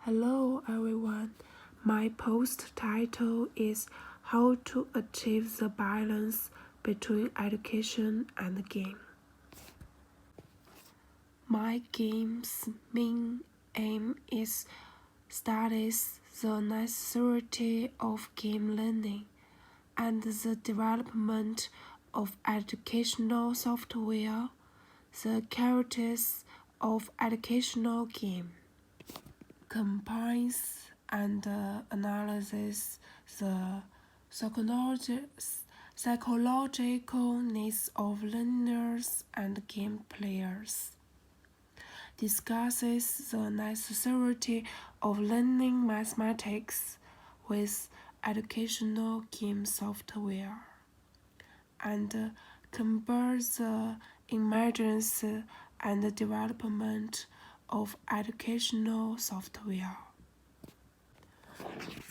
Hello everyone. My post title is How to Achieve the Balance Between Education and Game. My game's main aim is studies the necessity of game learning and the development of educational software, the characters of educational game. Combines and analyzes the psychological needs of learners and game players, discusses the necessity of learning mathematics with educational game software, and compares the emergence and development of educational software.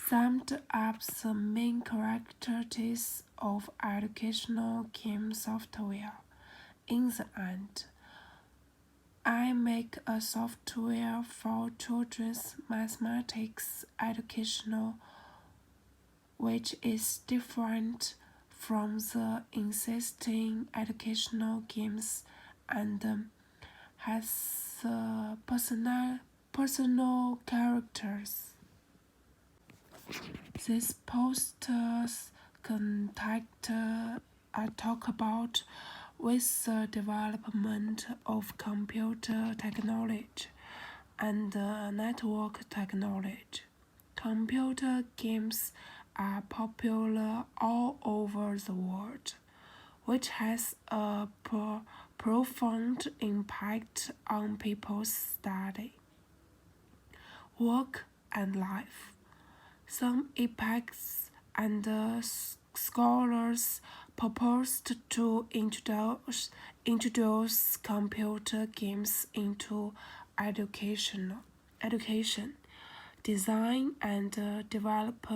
Summed up the main characteristics of educational game software. In the end, I make a software for children's mathematics educational, which is different from the existing educational games and has personal characters. This poster's contact I talk about with the development of computer technology and network technology. Computer games are popular all over the world, which has a profound impact on people's study, work, and life. Some epochs and scholars proposed to introduce computer games into education, design and develop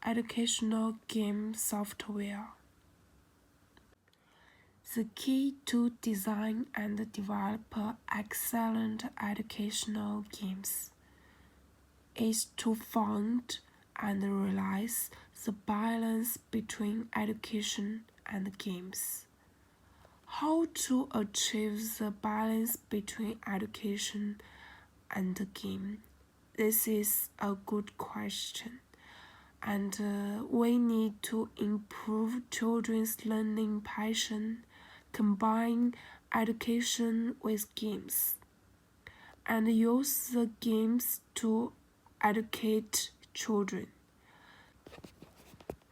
educational game software. The key to design and develop excellent educational games is to find and realize the balance between education and games. How to achieve the balance between education and the game? This is a good question, and we need to improve children's learning passion, combine education with games, and use the games to educate children.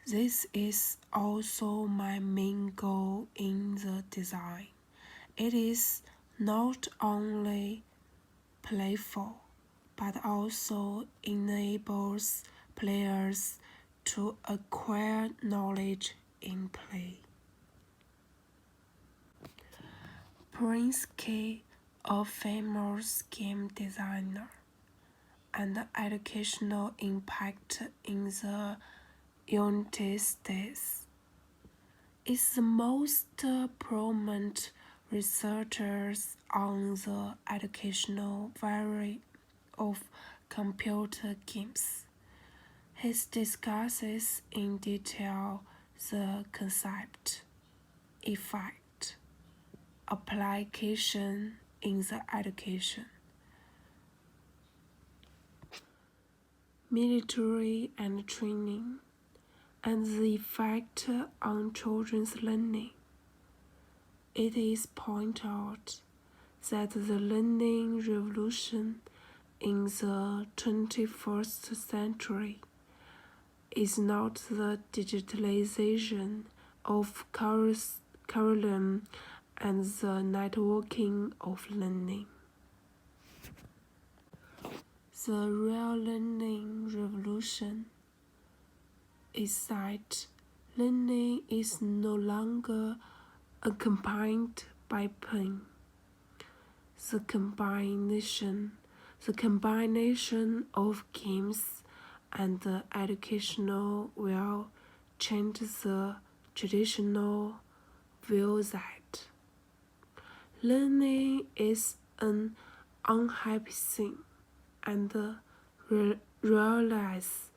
This is also my main goal in the design. It is not only playful, but also enables players to acquire knowledge in play. Prince K, a famous game designer and educational impact in the United States, is the most prominent researchers on the educational value of computer games. He discusses in detail the concept, effect, application in the education, military and training, and the effect on children's learning. It is pointed out that the learning revolution in the 21st century is not the digitalization of curriculum and the networking of learning. The real learning revolution is that learning is no longer accompanied by pain. The combination of games and the educational will change the traditional view that learning is an unhappy thing and realize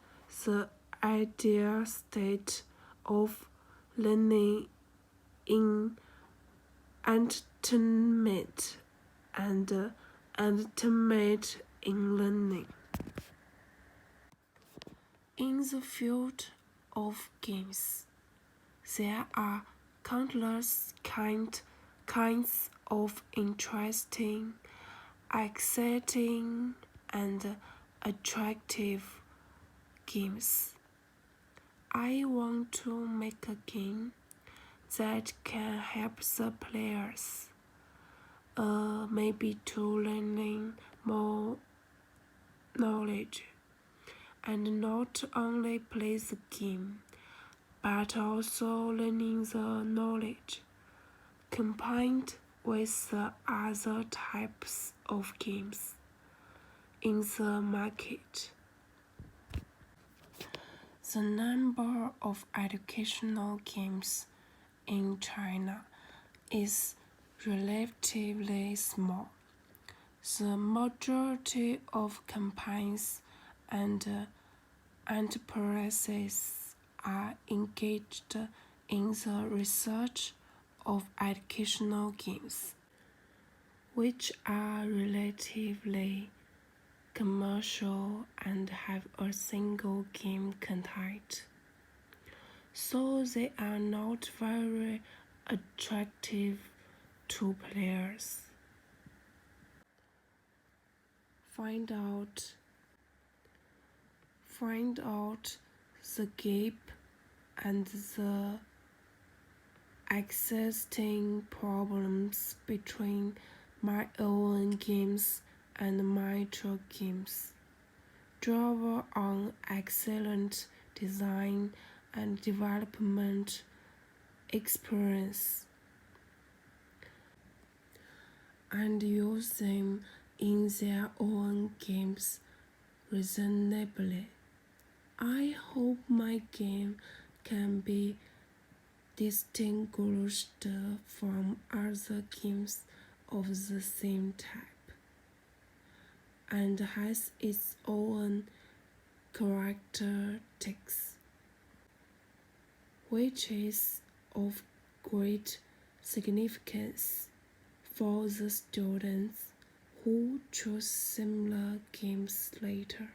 the ideal state of learning in entertainment and entertainment in learning. In the field of games, there are countless kinds of interesting, exciting, and attractive games. I want to make a game that can help the players, maybe to learning more knowledge, and not only play the game, but also learning the knowledge combined with the other types of games in the market. The number of educational games in China is relatively small. The majority of companies and enterprises are engaged in the research of educational games, which are relatively commercial and have a single game content, so they are not very attractive to players. Find out the gap and the existing problems between my own games and micro games. Draw on excellent design and development experience and use them in their own games reasonably. I hope my game can be distinguished from other games of the same type and has its own characteristics, which is of great significance for the students who choose similar games later.